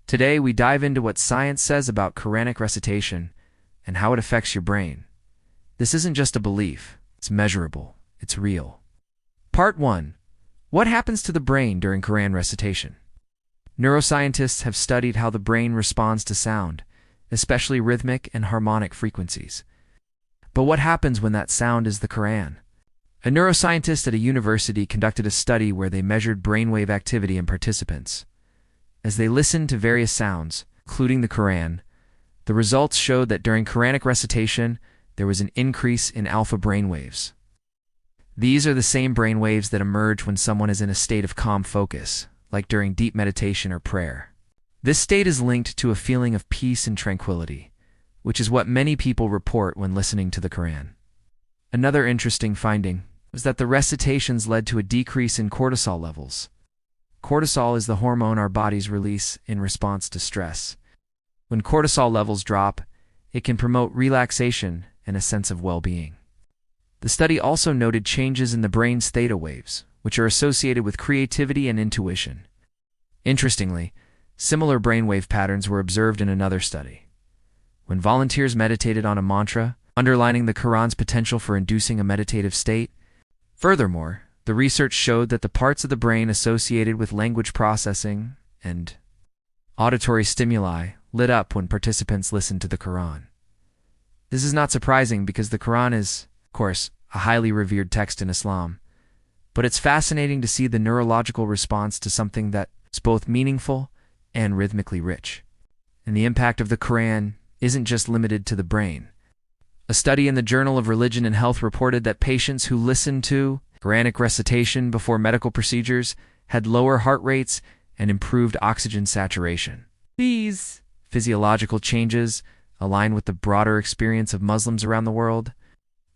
Today, we dive into what science says about Quranic recitation and how it affects your brain. This isn't just a belief, it's measurable, it's real. Part 1. What happens to the brain during Quran recitation? Neuroscientists have studied how the brain responds to sound, especially rhythmic and harmonic frequencies. But what happens when that sound is the Quran? A neuroscientist at a university conducted a study where they measured brainwave activity in participants. As they listened to various sounds, including the Quran, the results showed that during Quranic recitation, there was an increase in alpha brainwaves. These are the same brainwaves that emerge when someone is in a state of calm focus, like during deep meditation or prayer. This state is linked to a feeling of peace and tranquility, which is what many people report when listening to the Quran. Another interesting finding was that the recitations led to a decrease in cortisol levels. Cortisol is the hormone our bodies release in response to stress. When cortisol levels drop, it can promote relaxation and a sense of well-being. The study also noted changes in the brain's theta waves, which are associated with creativity and intuition. Interestingly, similar brainwave patterns were observed in another study. When volunteers meditated on a mantra, underlining the Quran's potential for inducing a meditative state. Furthermore, the research showed that the parts of the brain associated with language processing and auditory stimuli lit up when participants listened to the Quran. This is not surprising because the Quran is, of course, a highly revered text in Islam, but it's fascinating to see the neurological response to something that is both meaningful and rhythmically rich. And the impact of the Quran isn't just limited to the brain. A study in the Journal of Religion and Health reported that patients who listened to Quranic recitation before medical procedures had lower heart rates and improved oxygen saturation. These physiological changes align with the broader experience of Muslims around the world,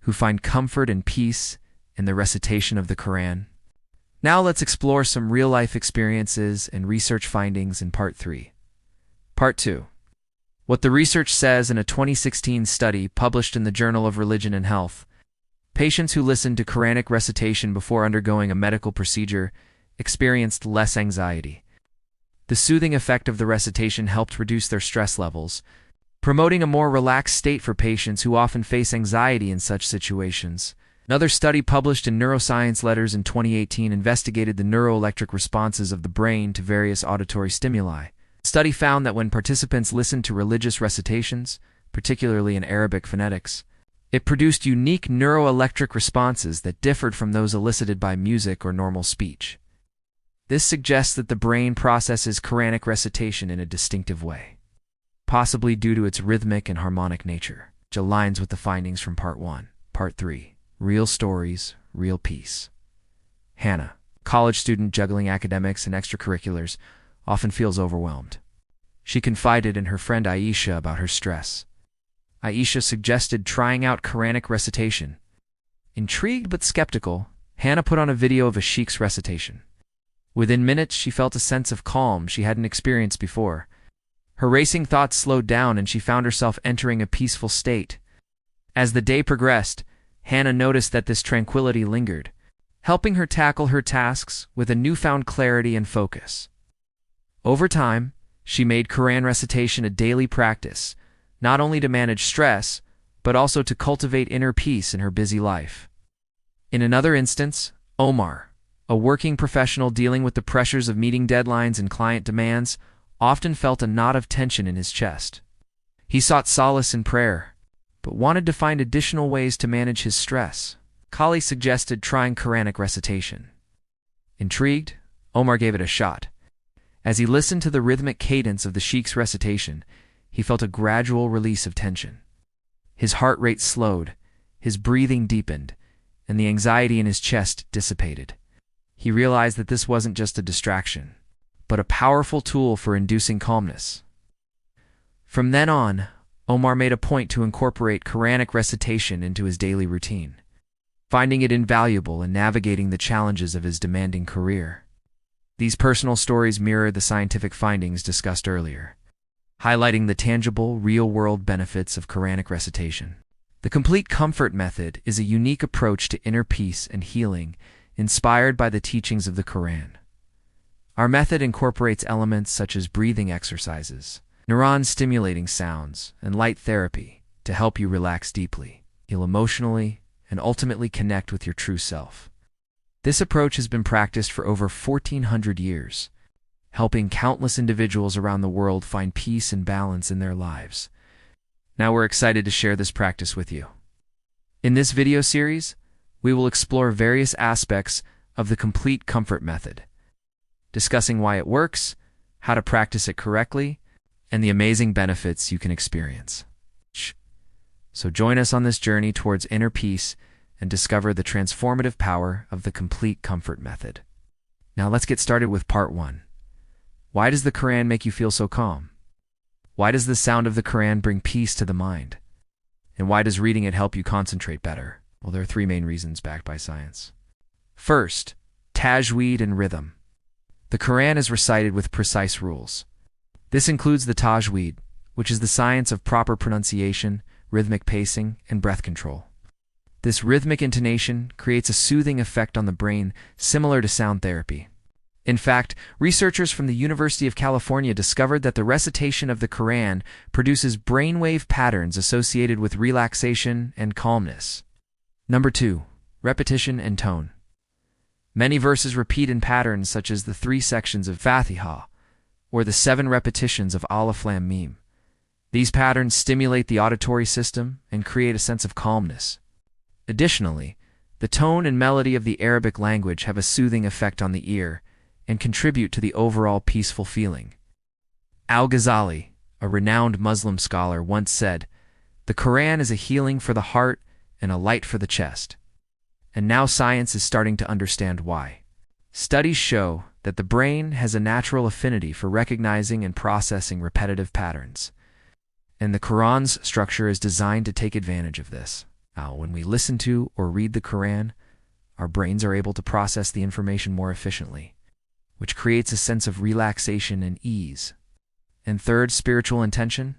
who find comfort and peace in the recitation of the Quran. Now let's explore some real-life experiences and research findings in Part 3. Part 2. What the research says in a 2016 study published in the Journal of Religion and Health. Patients who listened to Quranic recitation before undergoing a medical procedure experienced less anxiety. The soothing effect of the recitation helped reduce their stress levels, promoting a more relaxed state for patients who often face anxiety in such situations. Another study published in Neuroscience Letters in 2018 investigated the neuroelectric responses of the brain to various auditory stimuli. The study found that when participants listened to religious recitations, particularly in Arabic phonetics, it produced unique neuroelectric responses that differed from those elicited by music or normal speech. This suggests that the brain processes Quranic recitation in a distinctive way, possibly due to its rhythmic and harmonic nature, which aligns with the findings from Part 1. Part 3. Real stories, real peace. Hannah, college student juggling academics and extracurriculars, often feels overwhelmed. She confided in her friend Aisha about her stress. Aisha suggested trying out Quranic recitation. Intrigued but skeptical, Hannah put on a video of a sheikh's recitation. Within minutes, she felt a sense of calm she hadn't experienced before. Her racing thoughts slowed down and she found herself entering a peaceful state. As the day progressed, Hannah noticed that this tranquility lingered, helping her tackle her tasks with a newfound clarity and focus. Over time, she made Quran recitation a daily practice, not only to manage stress, but also to cultivate inner peace in her busy life. In another instance, Omar, a working professional dealing with the pressures of meeting deadlines and client demands, often felt a knot of tension in his chest. He sought solace in prayer, but wanted to find additional ways to manage his stress. Kali suggested trying Quranic recitation. Intrigued, Omar gave it a shot. As he listened to the rhythmic cadence of the sheikh's recitation, he felt a gradual release of tension. His heart rate slowed, his breathing deepened, and the anxiety in his chest dissipated. He realized that this wasn't just a distraction, but a powerful tool for inducing calmness. From then on, Omar made a point to incorporate Quranic recitation into his daily routine, finding it invaluable in navigating the challenges of his demanding career. These personal stories mirror the scientific findings discussed earlier, highlighting the tangible, real-world benefits of Quranic recitation. The complete comfort method is a unique approach to inner peace and healing inspired by the teachings of the Quran. Our method incorporates elements such as breathing exercises, neuron-stimulating sounds, and light therapy to help you relax deeply, heal emotionally, and ultimately connect with your true self. This approach has been practiced for over 1,400 years, helping countless individuals around the world find peace and balance in their lives. Now we're excited to share this practice with you. In this video series, we will explore various aspects of the complete comfort method, discussing why it works, how to practice it correctly, and the amazing benefits you can experience. So join us on this journey towards inner peace and discover the transformative power of the complete comfort method. Now let's get started with part 1. Why does the Quran make you feel so calm? Why does the sound of the Quran bring peace to the mind? And why does reading it help you concentrate better? Well, there are 3 main reasons backed by science. First, tajweed and rhythm. The Quran is recited with precise rules. This includes the tajweed, which is the science of proper pronunciation, rhythmic pacing, and breath control. This rhythmic intonation creates a soothing effect on the brain similar to sound therapy. In fact, researchers from the University of California discovered that the recitation of the Quran produces brainwave patterns associated with relaxation and calmness. Number 2, repetition and tone. Many verses repeat in patterns such as the 3 sections of Fatiha or the 7 repetitions of Alif Lam Mim. These patterns stimulate the auditory system and create a sense of calmness. Additionally, the tone and melody of the Arabic language have a soothing effect on the ear and contribute to the overall peaceful feeling. Al-Ghazali, a renowned Muslim scholar, once said, "The Quran is a healing for the heart and a light for the chest." And now science is starting to understand why. Studies show that the brain has a natural affinity for recognizing and processing repetitive patterns, and the Quran's structure is designed to take advantage of this. Now, when we listen to or read the Quran, our brains are able to process the information more efficiently, which creates a sense of relaxation and ease. And third, spiritual intention.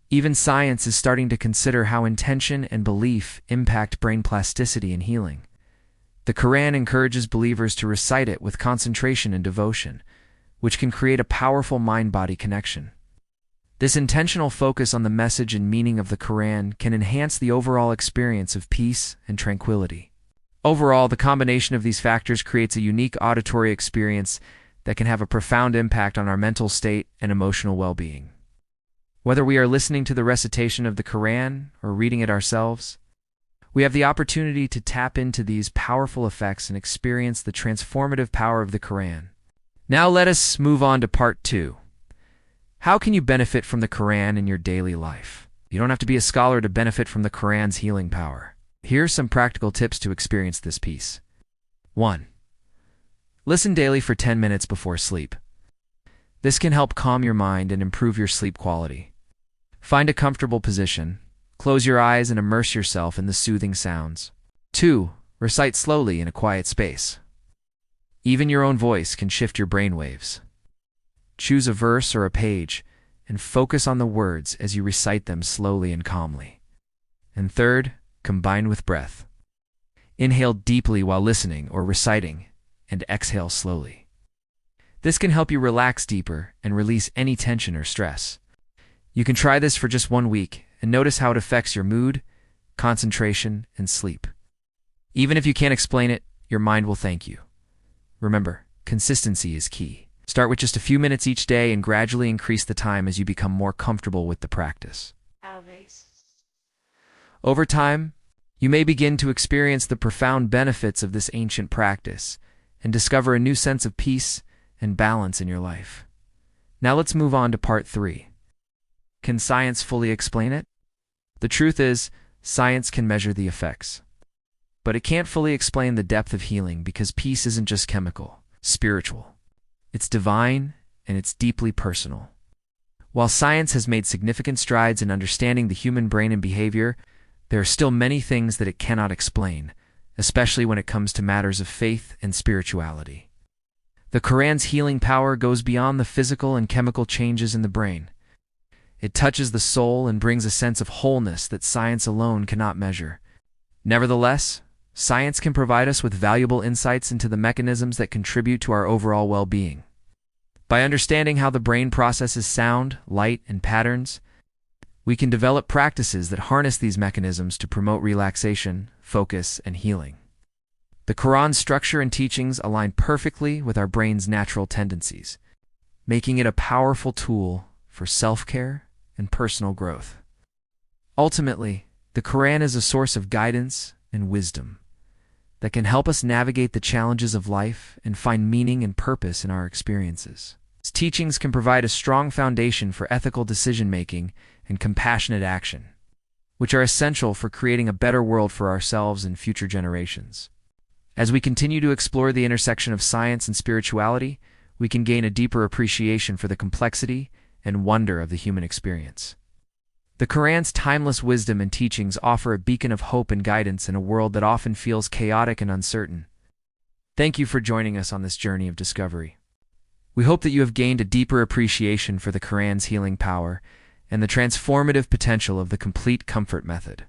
Even science is starting to consider how intention and belief impact brain plasticity and healing. The Quran encourages believers to recite it with concentration and devotion, which can create a powerful mind-body connection. This intentional focus on the message and meaning of the Quran can enhance the overall experience of peace and tranquility. Overall, the combination of these factors creates a unique auditory experience that can have a profound impact on our mental state and emotional well-being. Whether we are listening to the recitation of the Quran or reading it ourselves, we have the opportunity to tap into these powerful effects and experience the transformative power of the Quran. Now let us move on to part 2. How can you benefit from the Quran in your daily life? You don't have to be a scholar to benefit from the Quran's healing power. Here are some practical tips to experience this peace. 1. Listen daily for 10 minutes before sleep. This can help calm your mind and improve your sleep quality. Find a comfortable position, close your eyes and immerse yourself in the soothing sounds. 2. Recite slowly in a quiet space. Even your own voice can shift your brainwaves. Choose a verse or a page and focus on the words as you recite them slowly and calmly. And third, combine with breath. Inhale deeply while listening or reciting, and exhale slowly. This can help you relax deeper and release any tension or stress. You can try this for just 1 week and notice how it affects your mood, concentration, and sleep. Even if you can't explain it, your mind will thank you. Remember, consistency is key. Start with just a few minutes each day and gradually increase the time as you become more comfortable with the practice. Over time, you may begin to experience the profound benefits of this ancient practice and discover a new sense of peace and balance in your life. Now let's move on to part 3. Can science fully explain it? The truth is, science can measure the effects, but it can't fully explain the depth of healing because peace isn't just chemical, spiritual. It's divine and it's deeply personal. While science has made significant strides in understanding the human brain and behavior, there are still many things that it cannot explain, especially when it comes to matters of faith and spirituality. The Quran's healing power goes beyond the physical and chemical changes in the brain. It touches the soul and brings a sense of wholeness that science alone cannot measure. Nevertheless, science can provide us with valuable insights into the mechanisms that contribute to our overall well-being. By understanding how the brain processes sound, light, and patterns, we can develop practices that harness these mechanisms to promote relaxation, focus, and healing. The Quran's structure and teachings align perfectly with our brain's natural tendencies, making it a powerful tool for self-care and personal growth. Ultimately, the Quran is a source of guidance and wisdom that can help us navigate the challenges of life and find meaning and purpose in our experiences. Its teachings can provide a strong foundation for ethical decision-making and compassionate action, which are essential for creating a better world for ourselves and future generations. As we continue to explore the intersection of science and spirituality, we can gain a deeper appreciation for the complexity and wonder of the human experience. The Quran's timeless wisdom and teachings offer a beacon of hope and guidance in a world that often feels chaotic and uncertain. Thank you for joining us on this journey of discovery. We hope that you have gained a deeper appreciation for the Quran's healing power and the transformative potential of the complete comfort method.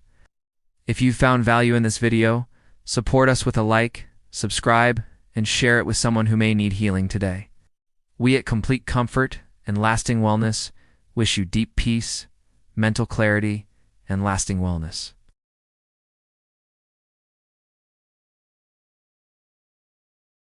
If you found value in this video, support us with a like, subscribe, and share it with someone who may need healing today. We at Complete Comfort and Lasting Wellness wish you deep peace, mental clarity, and lasting wellness.